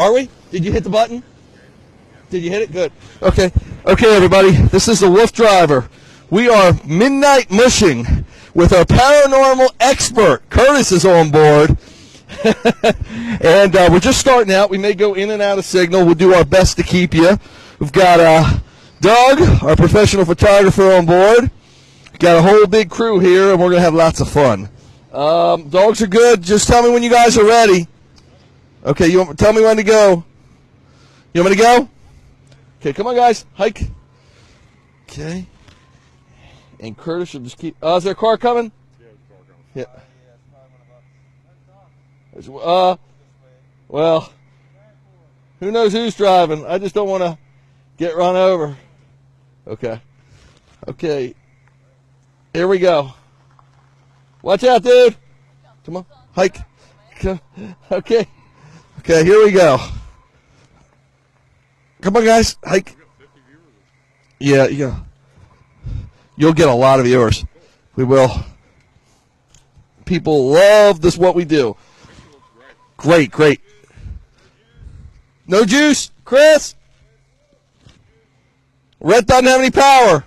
Are we? Did you hit the button? Did you hit it? Good. Okay. Okay, everybody. This is the WooFDriver. We are midnight mushing with our paranormal expert. Curtis is on board. And we're just starting out. We may go in and out of signal. We'll do our best to keep you. We've got Doug, our professional photographer, on board. We've got a whole big crew here, and we're going to have lots of fun. Dogs are good. Just tell me when you guys are ready. Okay, tell me when to go. You want me to go? Okay, come on, guys. Hike. Okay. And Curtis should just keep... is there a car coming? Yeah, there's a car coming. Yeah. Well, who knows who's driving? I just don't want to get run over. Okay. Okay. Here we go. Watch out, dude. Come on. Hike. Okay. Okay, here we go. Come on, guys. Hike. Yeah. You'll get a lot of viewers. We will. People love this, what we do. Great. No juice, Chris? Red doesn't have any power.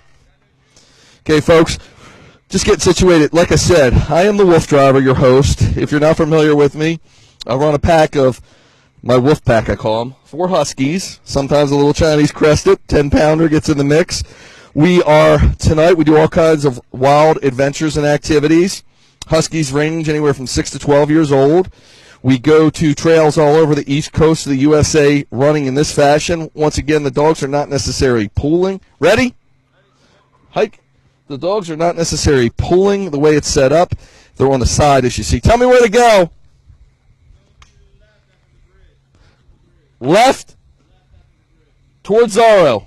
Okay, folks, just get situated. Like I said, I am the WooFDriver, your host. If you're not familiar with me, I run a pack of my wolf pack, I call them, 4 huskies, sometimes a little Chinese crested, 10-pounder gets in the mix. Tonight we do all kinds of wild adventures and activities. Huskies range anywhere from 6 to 12 years old. We go to trails all over the east coast of the USA running in this fashion. Once again, the dogs are not necessarily pulling. Ready? Hike. The dogs are not necessarily pulling the way it's set up. They're on the side, as you see. Tell me where to go. Left towards Zorro.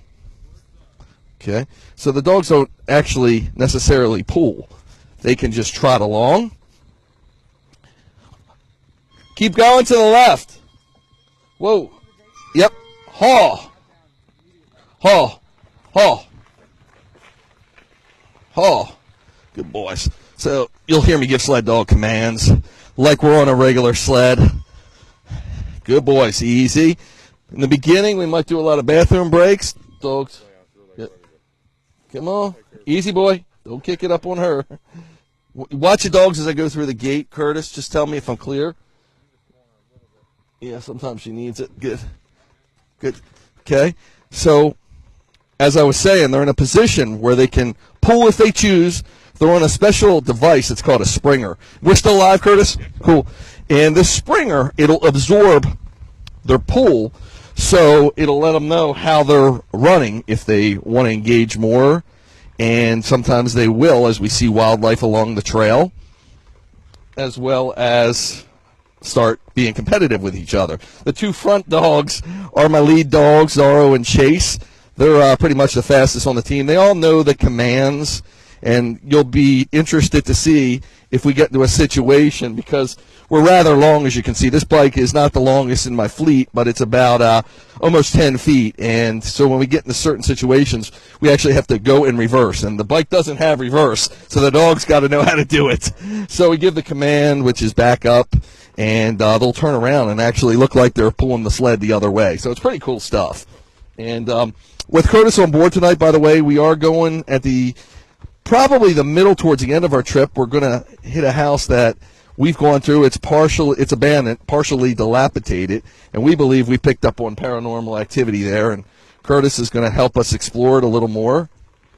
Okay, so the dogs don't actually necessarily pull. They can just trot along. Keep going to the left. Whoa. Yep. Haw. Haw. Haw. Haw. Good boys. So you'll hear me give sled dog commands like we're on a regular sled. Good boys. Easy. In the beginning, we might do a lot of bathroom breaks. Dogs. Yep. Come on. Easy, boy. Don't kick it up on her. Watch the dogs as I go through the gate, Curtis. Just tell me if I'm clear. Yeah, sometimes she needs it. Good. Okay. So, as I was saying, they're in a position where they can pull if they choose. They're on a special device. It's called a springer. We're still live, Curtis? Cool. And this springer, it'll absorb their pull, so it'll let them know how they're running if they want to engage more. And sometimes they will, as we see wildlife along the trail, as well as start being competitive with each other. The 2 front dogs are my lead dogs, Zorro and Chase. They're pretty much the fastest on the team. They all know the commands, and you'll be interested to see if we get into a situation, because we're rather long, as you can see. This bike is not the longest in my fleet, but it's about almost 10 feet. And so when we get into certain situations, we actually have to go in reverse. And the bike doesn't have reverse, so the dog's got to know how to do it. So we give the command, which is back up, and they'll turn around and actually look like they're pulling the sled the other way. So it's pretty cool stuff. And with Curtis on board tonight, by the way, we are going at probably the middle towards the end of our trip. We're going to hit a house that we've gone through. It's abandoned, partially dilapidated, and we believe we picked up on paranormal activity there, and Curtis is going to help us explore it a little more.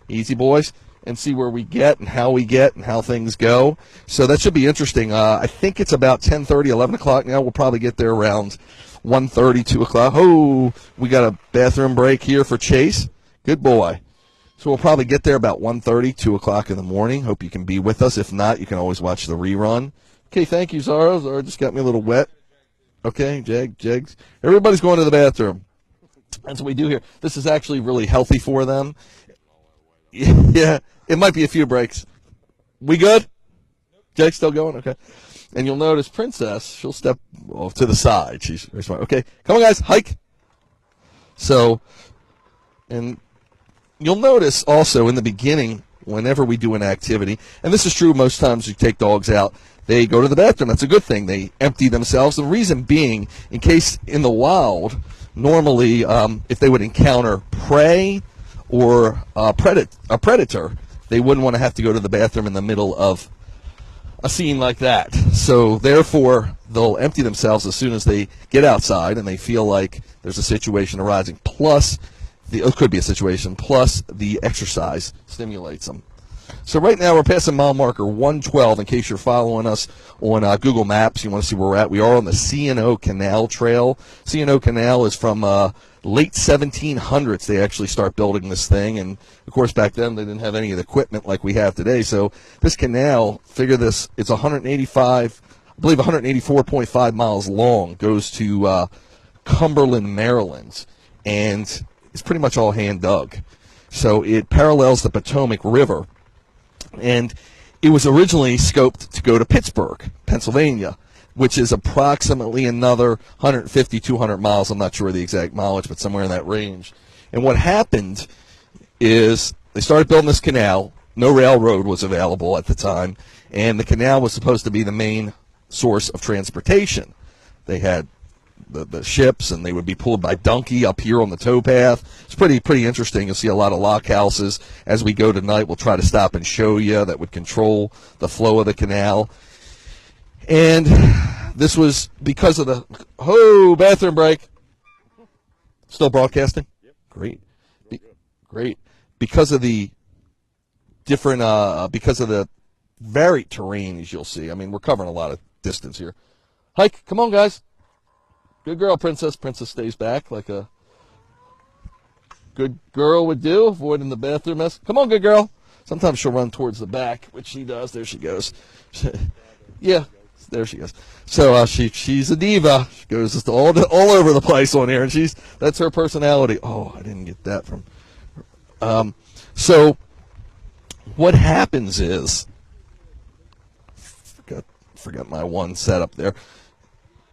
Easy, boys. And see where we get and how things go. So that should be interesting. I think it's about 10:30, 11 o'clock now. We'll probably get there around 1:30, 2 o'clock. Oh, we got a bathroom break here for Chase. Good boy. So we'll probably get there about 1:30, 2 o'clock in the morning. Hope you can be with us. If not, you can always watch the rerun. Okay, thank you, Zorro. Zorro just got me a little wet. Okay, Jags. Everybody's going to the bathroom. That's what we do here. This is actually really healthy for them. Yeah, it might be a few breaks. We good? Jake's still going? Okay. And you'll notice Princess, she'll step off to the side. She's very smart. Okay, come on, guys, hike. So, and you'll notice also in the beginning, whenever we do an activity, and this is true most times you take dogs out, they go to the bathroom. That's a good thing. They empty themselves. The reason being, in case in the wild, normally if they would encounter prey or a predator, they wouldn't want to have to go to the bathroom in the middle of a scene like that. So therefore, they'll empty themselves as soon as they get outside and they feel like there's a situation arising. Plus, it could be a situation, plus the exercise stimulates them. So right now we're passing mile marker 112. In case you're following us on Google Maps, you want to see where we're at. We are on the C&O Canal Trail. C&O Canal is from late 1700s. They actually start building this thing, and of course back then they didn't have any of the equipment like we have today. So this canal, figure this, it's 184.5 miles long. Goes to Cumberland, Maryland, and it's pretty much all hand dug. So it parallels the Potomac River. And it was originally scoped to go to Pittsburgh, Pennsylvania, which is approximately another 150, 200 miles. I'm not sure the exact mileage, but somewhere in that range. And what happened is they started building this canal. No railroad was available at the time, and the canal was supposed to be the main source of transportation. They had the ships, and they would be pulled by donkey up here on the towpath. It's pretty interesting. You'll see a lot of lock houses. As we go tonight, we'll try to stop and show you that would control the flow of the canal. And this was because of the bathroom break. Still broadcasting? Yep. Great. Great. Because of the different because of the varied terrain, as you'll see. I mean, we're covering a lot of distance here. Hike, come on, guys. Good girl, Princess. Princess stays back like a good girl would do, avoiding the bathroom mess. Come on, good girl. Sometimes she'll run towards the back, which she does. There she goes. Yeah, there she goes. So she's a diva. She goes just all over the place on here, and that's her personality. Oh, I didn't get that from her. So what happens is, forgot my one setup there.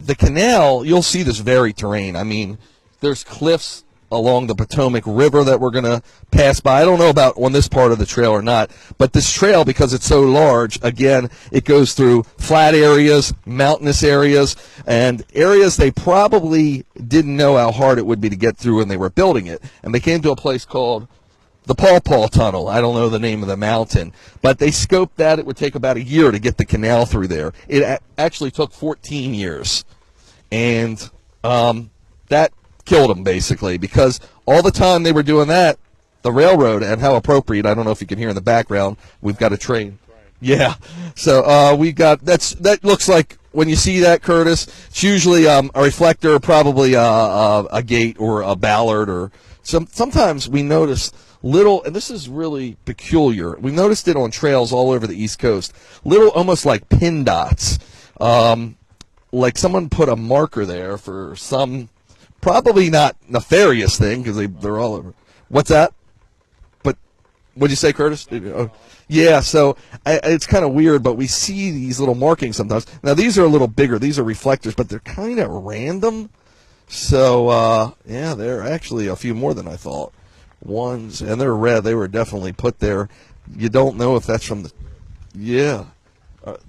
The canal, you'll see this varied terrain. I mean, there's cliffs along the Potomac River that we're going to pass by. I don't know about on this part of the trail or not, but this trail, because it's so large, again, it goes through flat areas, mountainous areas, and areas they probably didn't know how hard it would be to get through when they were building it. And they came to a place called the Paw Paw Tunnel. I don't know the name of the mountain, but they scoped that it would take about a year to get the canal through there. It actually took 14 years, and that killed them basically, because all the time they were doing that, the railroad, and how appropriate, I don't know if you can hear in the background, we've got a train. Yeah, so we got, that looks like, when you see that, Curtis, it's usually a reflector, probably a gate or a ballard, or sometimes we notice little, and this is really peculiar, we noticed it on trails all over the East Coast, little almost like pin dots, like someone put a marker there for some probably not nefarious thing, because they're all over. What's that? But what'd you say, Curtis? Yeah, so it's kind of weird, but we see these little markings sometimes. Now, these are a little bigger. These are reflectors, but they're kind of random. So, yeah, they're actually a few more than I thought. Ones, and they're red. They were definitely put there. You don't know if that's from the, yeah.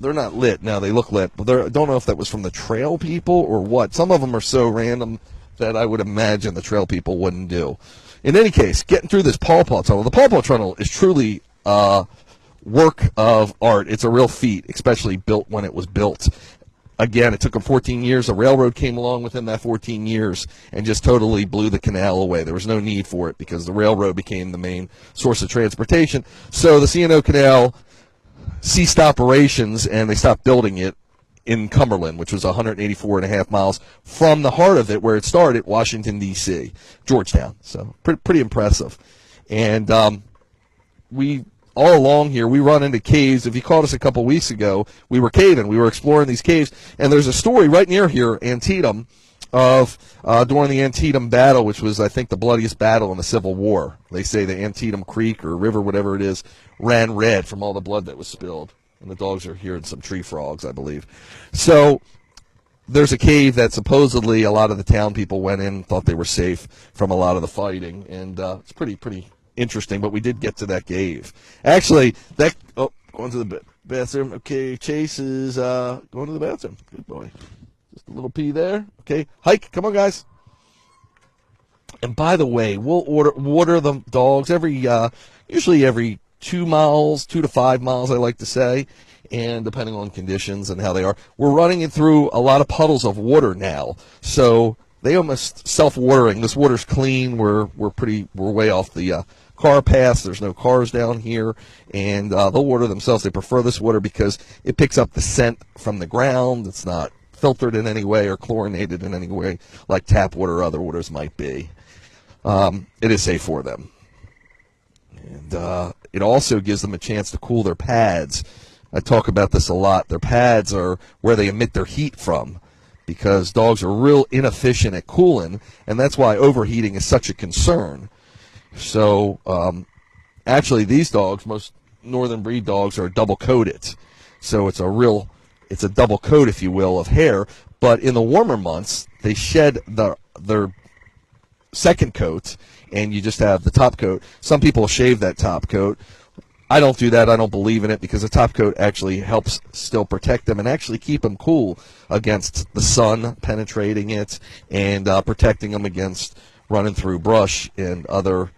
They're not lit. Now, they look lit, but don't know if that was from the trail people or what. Some of them are so random that I would imagine the trail people wouldn't do. In any case, getting through this Paw Paw Tunnel. The Paw Paw Tunnel is truly work of art. It's a real feat, especially built when it was built. Again, it took them 14 years. A railroad came along within that 14 years and just totally blew the canal away. There was no need for it because the railroad became the main source of transportation. So the C&O Canal ceased operations, and they stopped building it in Cumberland, which was 184.5 miles from the heart of it, where it started, Washington, D.C., Georgetown. So pretty impressive. And we, all along here, we run into caves. If you caught us a couple weeks ago, we were caving. We were exploring these caves. And there's a story right near here, Antietam, of during the Antietam battle, which was, I think, the bloodiest battle in the Civil War. They say the Antietam Creek or river, whatever it is, ran red from all the blood that was spilled. And the dogs are hearing some tree frogs, I believe. So there's a cave that supposedly a lot of the town people went in, thought they were safe from a lot of the fighting. And it's pretty interesting, but we did get to that cave. Actually, going to Bathroom. Okay, Chase is going to the bathroom. Good boy. Just a little pee there. Okay, hike. Come on, guys. And by the way, we'll water the dogs usually every 2 miles, 2 to 5 miles, I like to say, and depending on conditions and how they are. We're running it through a lot of puddles of water now, so they almost self-watering. This water's clean. We're way off the car paths. There's no cars down here, and they'll water themselves. They prefer this water because it picks up the scent from the ground. It's not filtered in any way or chlorinated in any way like tap water or other waters might be. It is safe for them. And it also gives them a chance to cool their pads. I talk about this a lot. Their pads are where they emit their heat from, because dogs are real inefficient at cooling, and that's why overheating is such a concern. So actually these dogs, most northern breed dogs, are double coated. So it's a double coat, if you will, of hair. But in the warmer months, they shed their second coat, and you just have the top coat. Some people shave that top coat. I don't do that. I don't believe in it, because the top coat actually helps still protect them and actually keep them cool against the sun penetrating it, and protecting them against running through brush and other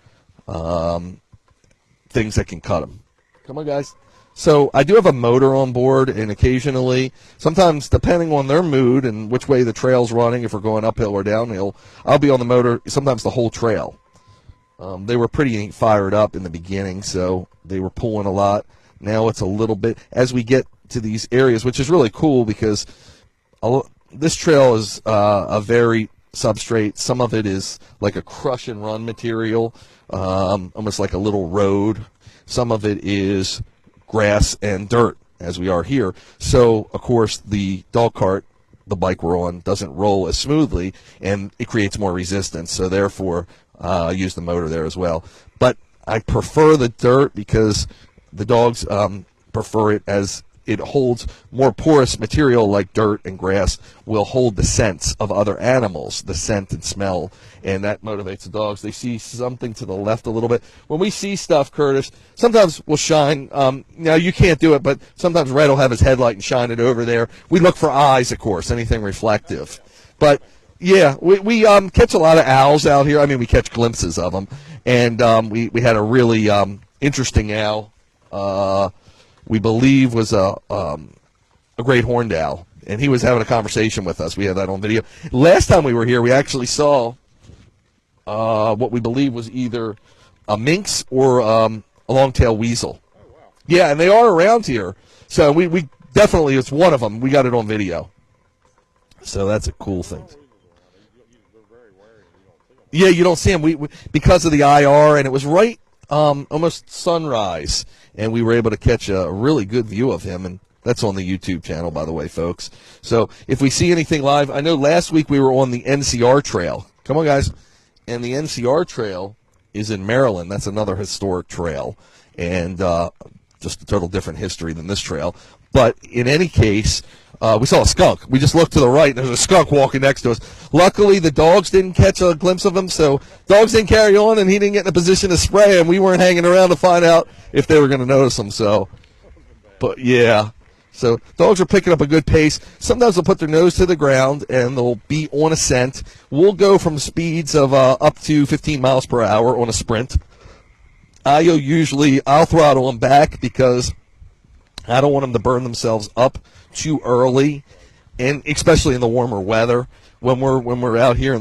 things that can cut them. Come on, guys. So I do have a motor on board, and occasionally, sometimes depending on their mood and which way the trail's running, if we're going uphill or downhill, I'll be on the motor sometimes the whole trail. They were pretty fired up in the beginning, so they were pulling a lot. Now it's a little bit, as we get to these areas, which is really cool, because this trail is a very substrate. Some of it is like a crush and run material, almost like a little road. Some of it is grass and dirt, as we are here. So, of course, the dog cart, the bike we're on, doesn't roll as smoothly, and it creates more resistance. So, therefore, I use the motor there as well. But I prefer the dirt because the dogs prefer it, as it holds more porous material, like dirt and grass will hold the scents of other animals, the scent and smell, and that motivates the dogs. They see something to the left a little bit. When we see stuff, Curtis, sometimes we'll shine. Now, you can't do it, but sometimes Red will have his headlight and shine it over there. We look for eyes, of course, anything reflective. But, yeah, we catch a lot of owls out here. I mean, we catch glimpses of them. And we had a really interesting owl. We believe was a great horned owl, and he was having a conversation with us. We had that on video. Last time we were here, we actually saw what we believe was either a minx or a long-tailed weasel. Oh, wow. Yeah, and they are around here. So we definitely, it's one of them. We got it on video. So that's a cool thing. Yeah, you don't see them. We because of the IR, and it was right almost sunrise, and we were able to catch a really good view of him, and that's on the YouTube channel, by the way, folks. So if we see anything live, I know last week we were on the NCR trail. Come on, guys. And the NCR trail is in Maryland. That's another historic trail, and just a total different history than this trail. But in any case, we saw a skunk. We just looked to the right, and there's a skunk walking next to us. Luckily, the dogs didn't catch a glimpse of him, so dogs didn't carry on, and he didn't get in a position to spray, and we weren't hanging around to find out if they were going to notice him. So, but yeah. So dogs are picking up a good pace. Sometimes they'll put their nose to the ground, and they'll be on a scent. We'll go from speeds of up to 15 miles per hour on a sprint. I'll throttle them back because I don't want them to burn themselves up too early, and especially in the warmer weather. When we're out here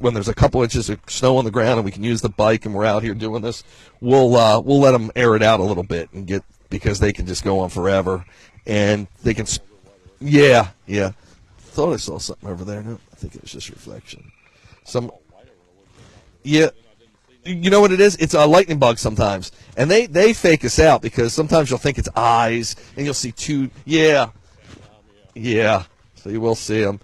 when there's a couple inches of snow on the ground and we can use the bike and we're out here doing this, we'll let them air it out a little bit and because they can just go on forever, and they can. Yeah. Thought I saw something over there. No, I think it was just reflection. Yeah. You know what it is? It's a lightning bug sometimes. And they fake us out, because sometimes you'll think it's eyes, and you'll see two. Yeah. So you will see them.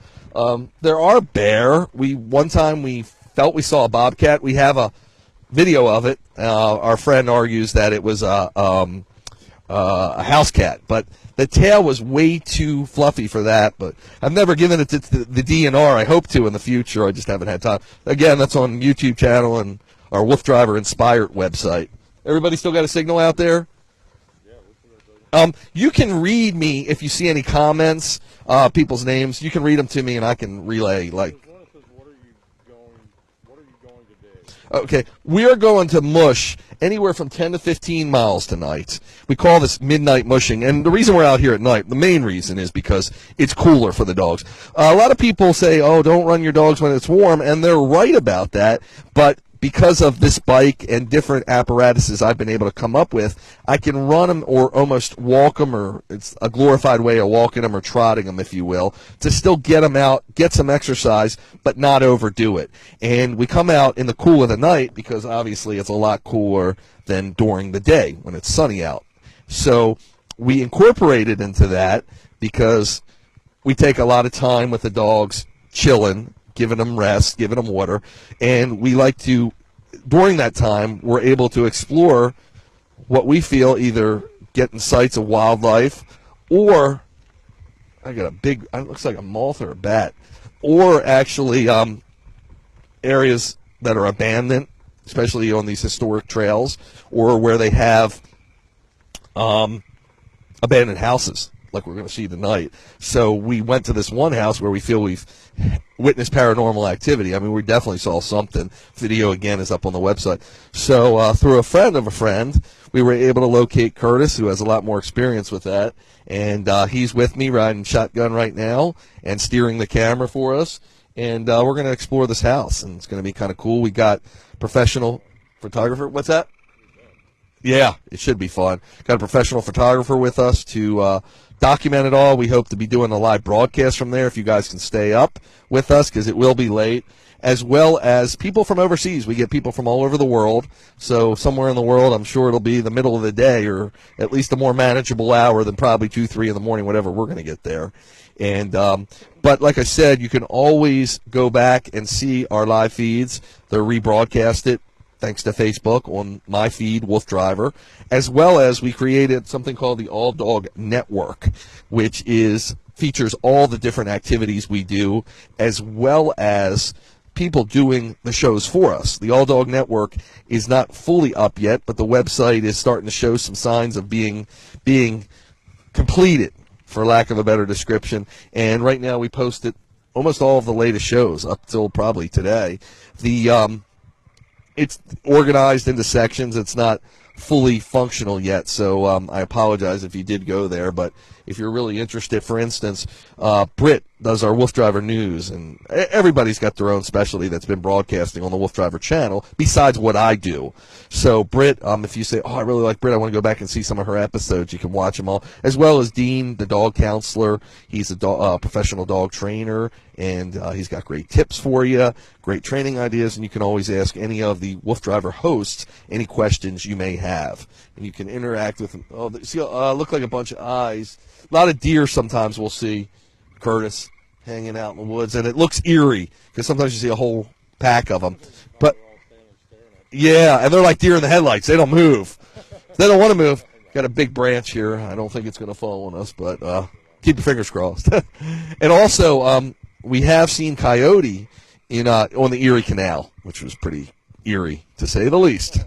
There are bear. One time we felt we saw a bobcat. We have a video of it. Our friend argues that it was a house cat, but the tail was way too fluffy for that. But I've never given it to the DNR. I hope to in the future. I just haven't had time. Again, that's on YouTube channel and our WooFDriver Inspired website. Everybody still got a signal out there? You can read me if you see any comments, people's names. You can read them to me, and I can relay. Like, what are you going to do? okay, we are going to mush anywhere from 10 to 15 miles tonight. We call this midnight mushing, and the reason we're out here at night, the main reason is because it's cooler for the dogs. A lot of people say, "Oh, don't run your dogs when it's warm," and they're right about that, but because of this bike and different apparatuses I've been able to come up with, I can run them or almost walk them, or it's a glorified way of walking them or trotting them, if you will, to still get them out, get some exercise, but not overdo it. And we come out in the cool of the night because obviously it's a lot cooler than during the day when it's sunny out. So we incorporated into that because we take a lot of time with the dogs chilling, giving them rest, giving them water, and we like to, during that time, we're able to explore what we feel, either getting sights of wildlife, or I got a big, it looks like a moth or a bat, or actually areas that are abandoned, especially on these historic trails, or where they have abandoned houses, like we're going to see tonight. So we went to this one house where we feel we've witnessed paranormal activity. I mean, we definitely saw something. Video, again, is up on the website. So through a friend of a friend, we were able to locate Curtis, who has a lot more experience with that. And he's with me riding shotgun right now and steering the camera for us. And we're going to explore this house, and it's going to be kind of cool. We got professional photographer. What's that? Yeah, it should be fun. Got a professional photographer with us to document it all. We hope to be doing a live broadcast from there if you guys can stay up with us, because it will be late, as well as people from overseas. We get people from all over the world. So somewhere in the world, I'm sure it'll be the middle of the day, or at least a more manageable hour than probably 2, 3 in the morning, whatever we're going to get there. And but like I said, you can always go back and see our live feeds. They're rebroadcasted thanks to Facebook on my feed, WooFDriver, as well as we created something called the All Dog Network, which features all the different activities we do, as well as people doing the shows for us. The All Dog Network is not fully up yet, but the website is starting to show some signs of being completed, for lack of a better description. And right now we posted almost all of the latest shows up till probably today. It's organized into sections. It's not fully functional yet, so I apologize if you did go there. But if you're really interested, for instance, Britt does our WooFDriver news, and everybody's got their own specialty that's been broadcasting on the WooFDriver channel besides what I do. So Britt, if you say, "Oh, I really like Britt, I want to go back and see some of her episodes," you can watch them all, as well as Dean, the dog counselor. He's a professional dog trainer, and he's got great tips for you, great training ideas, and you can always ask any of the WooFDriver hosts any questions you may have, and you can interact with them. Oh, see, look like a bunch of eyes. A lot of deer sometimes we'll see, Curtis, hanging out in the woods, and it looks eerie because sometimes you see a whole pack of them. But yeah, and they're like deer in the headlights. They don't move. They don't want to move. Got a big branch here. I don't think it's going to fall on us, but keep your fingers crossed. And also, we have seen coyote on the Erie Canal, which was pretty eerie, to say the least.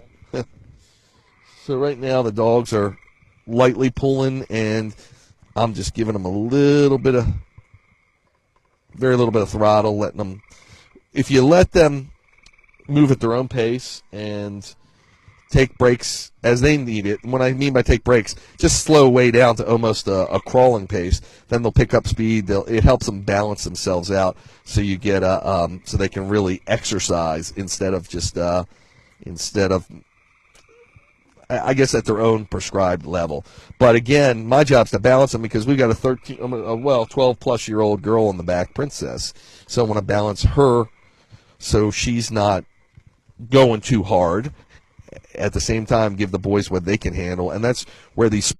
So right now the dogs are lightly pulling, and I'm just giving them very little bit of throttle, letting them, if you let them move at their own pace and take breaks as they need it. And what I mean by take breaks, just slow way down to almost a crawling pace. Then they'll pick up speed. It helps them balance themselves out, so you get so they can really exercise instead of I guess at their own prescribed level. But again, my job's to balance them because we've got a 12-plus-year-old girl in the back, Princess. So I want to balance her so she's not going too hard. At the same time, give the boys what they can handle, and that's where these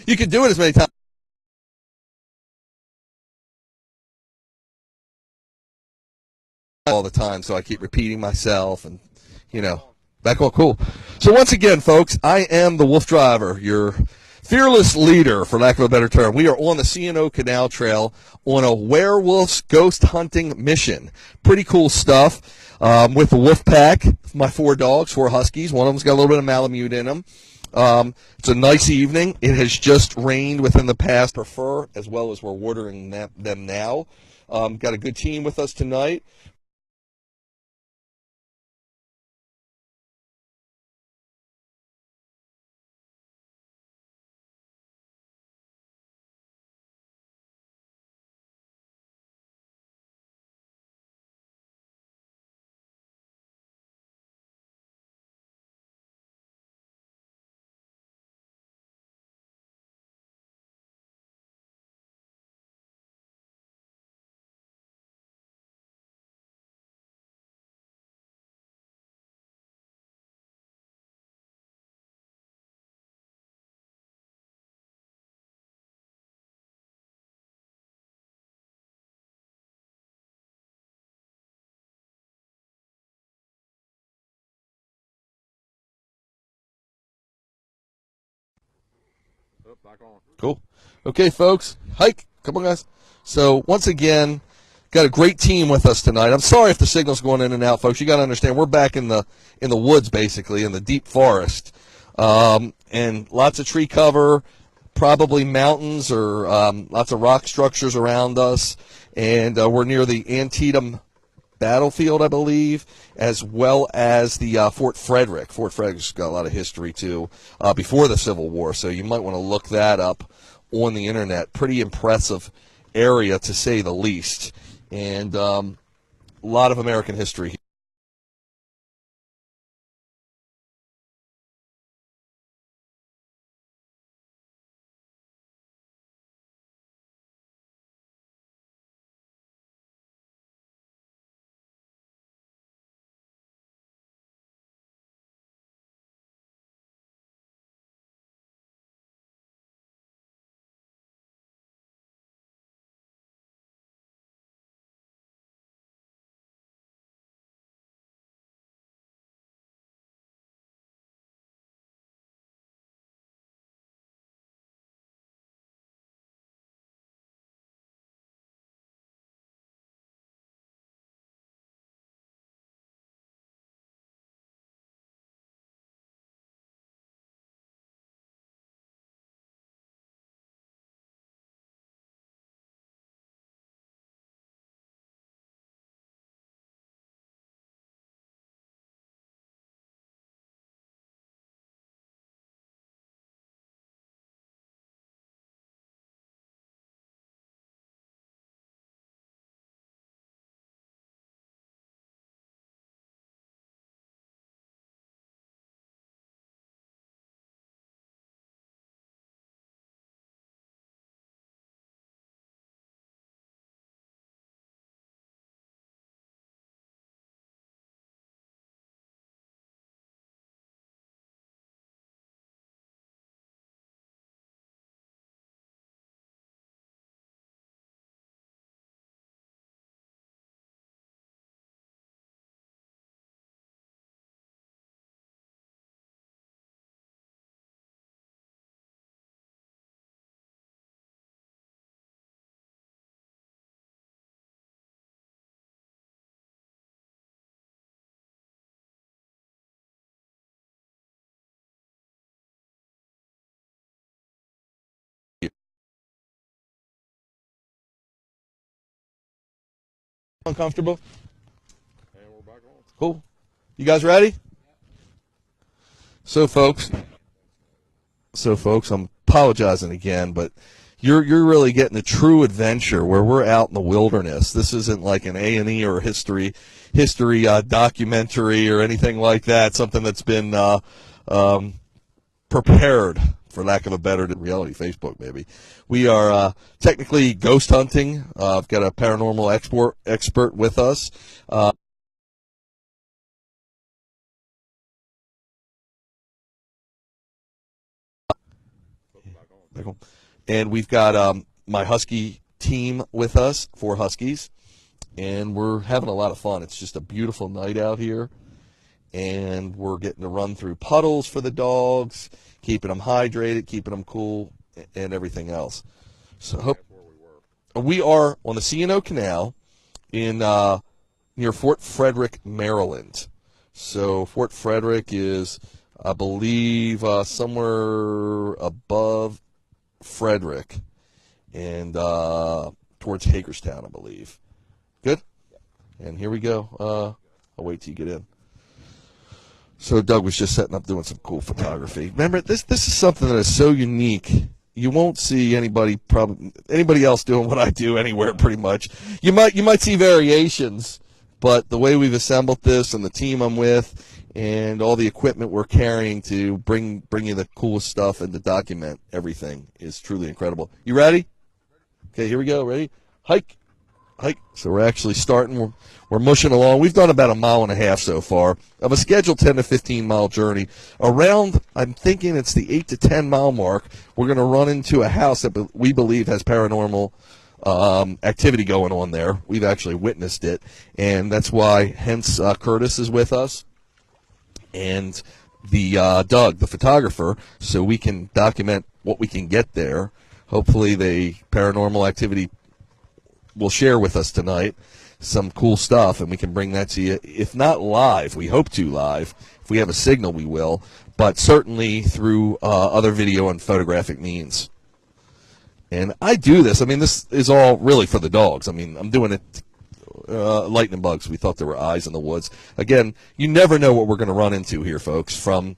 You can do it as many times all the time, so I keep repeating myself and, you know, back all cool. So once again, folks, I am the WooFDriver, your fearless leader, for lack of a better term. We are on the C&O Canal Trail on a werewolf's ghost hunting mission. Pretty cool stuff. With the wolf pack, my 4 dogs, 4 huskies. One of them's got a little bit of Malamute in them. It's a nice evening. It has just rained within the past for fur, as well as we're watering them now. Got a good team with us tonight. Cool. Okay, folks, hike. Come on, guys. So once again, got a great team with us tonight. I'm sorry if the signal's going in and out, folks. You got to understand, we're back in the woods, basically, in the deep forest, and lots of tree cover, probably mountains or lots of rock structures around us, and we're near the Antietam battlefield, I believe, as well as the Fort Frederick. Fort Frederick's got a lot of history, too, before the Civil War, so you might want to look that up on the internet. Pretty impressive area, to say the least, and a lot of American history here. Uncomfortable? Cool. You guys ready? So, folks, I'm apologizing again, but you're really getting a true adventure where we're out in the wilderness. This isn't like an A&E or history documentary or anything like that. Something that's been prepared, for lack of a better reality. Facebook, maybe. We are technically ghost hunting. I've got a paranormal expert with us. And we've got my Husky team with us, 4 Huskies, and we're having a lot of fun. It's just a beautiful night out here, and we're getting to run through puddles for the dogs, keeping them hydrated, keeping them cool, and everything else. So we are on the C&O Canal in near Fort Frederick, Maryland. So Fort Frederick is, I believe, somewhere above Frederick and towards Hagerstown, I believe. Good? And here we go. I'll wait till you get in. So Doug was just setting up doing some cool photography. Remember, this is something that is so unique. You won't see anybody else doing what I do anywhere pretty much. You might see variations, but the way we've assembled this and the team I'm with and all the equipment we're carrying to bring you the coolest stuff and to document everything is truly incredible. You ready? Okay, here we go. Ready? Hike. So we're actually starting. We're mushing along. We've done about 1.5 miles so far of a scheduled 10 to 15 mile journey. Around, I'm thinking it's the 8 to 10 mile mark, we're going to run into a house that we believe has paranormal activity going on there. We've actually witnessed it, and that's why, hence, Curtis is with us and the Doug, the photographer, so we can document what we can get there. Hopefully, the paranormal activity will share with us tonight some cool stuff, and we can bring that to you. If not live, we hope to live. If we have a signal, we will, but certainly through other video and photographic means. And I do this. I mean, this is all really for the dogs. I mean, I'm doing it lightning bugs. We thought there were eyes in the woods. Again, you never know what we're going to run into here, folks, from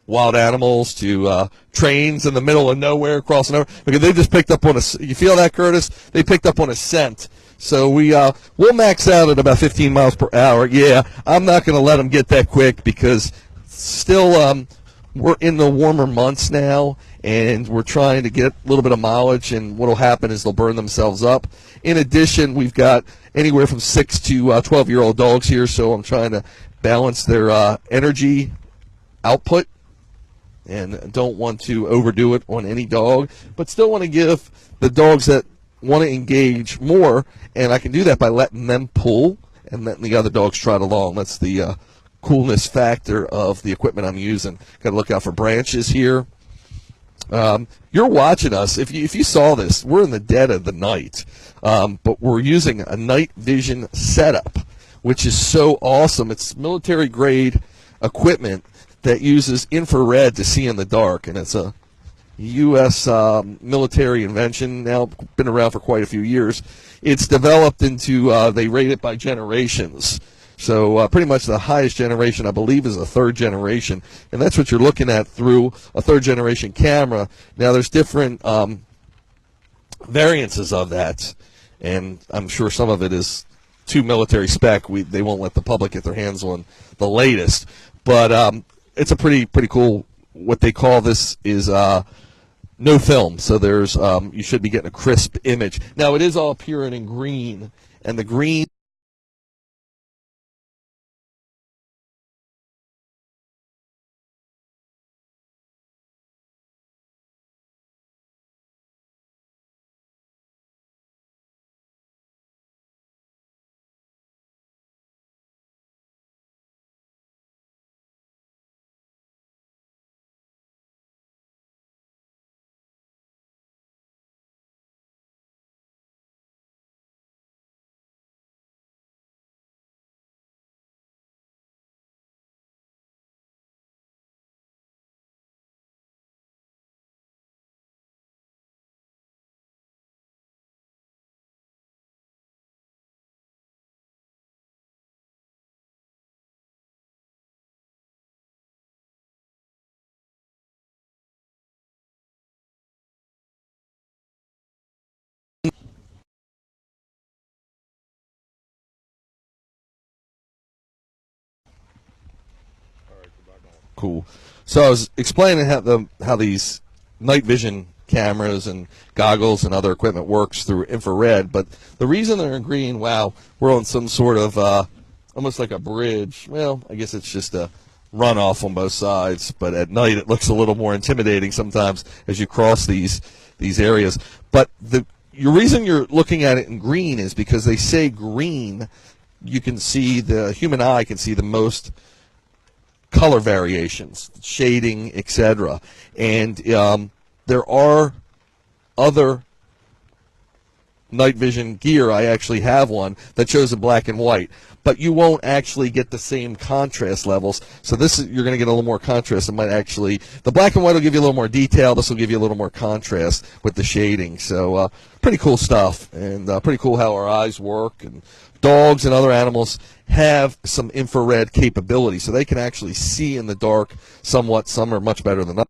wild animals to trains in the middle of nowhere crossing over. Okay, they just picked up on you feel that, Curtis? They picked up on a scent. So we'll max out at about 15 miles per hour. Yeah, I'm not going to let them get that quick because still we're in the warmer months now, and we're trying to get a little bit of mileage, and what will happen is they'll burn themselves up. In addition, we've got anywhere from 6 to 12-year-old dogs here, so I'm trying to balance their energy output and don't want to overdo it on any dog, but still want to give the dogs that want to engage more, and I can do that by letting them pull and letting the other dogs trot along. That's the coolness factor of the equipment I'm using. Got to look out for branches here. You're watching us. If you saw this, we're in the dead of the night, but we're using a night vision setup, which is so awesome. It's military-grade equipment that uses infrared to see in the dark, and it's a U.S. Military invention, now been around for quite a few years. It's developed into, they rate it by generations. So pretty much the highest generation, I believe, is a 3rd generation, and that's what you're looking at through a 3rd generation camera. Now there's different variances of that, and I'm sure some of it is too military spec. They won't let the public get their hands on the latest, but it's a pretty cool. What they call this is no film, so there's you should be getting a crisp image. Now it is all pure and in green, and the green. Cool. So I was explaining how these night vision cameras and goggles and other equipment works through infrared, but the reason they're in green, wow, we're on some sort of almost like a bridge. Well, I guess it's just a runoff on both sides, but at night it looks a little more intimidating sometimes as you cross these areas. But your reason you're looking at it in green is because they say green, you can see, the human eye can see the most color variations, shading, etc. And there are other night vision gear. I actually have one that shows in black and white, but you won't actually get the same contrast levels. So you're going to get a little more contrast. It might actually, the black and white will give you a little more detail. This will give you a little more contrast with the shading. So pretty cool stuff, and pretty cool how our eyes work. And dogs and other animals have some infrared capability, so they can actually see in the dark somewhat. Some are much better than others.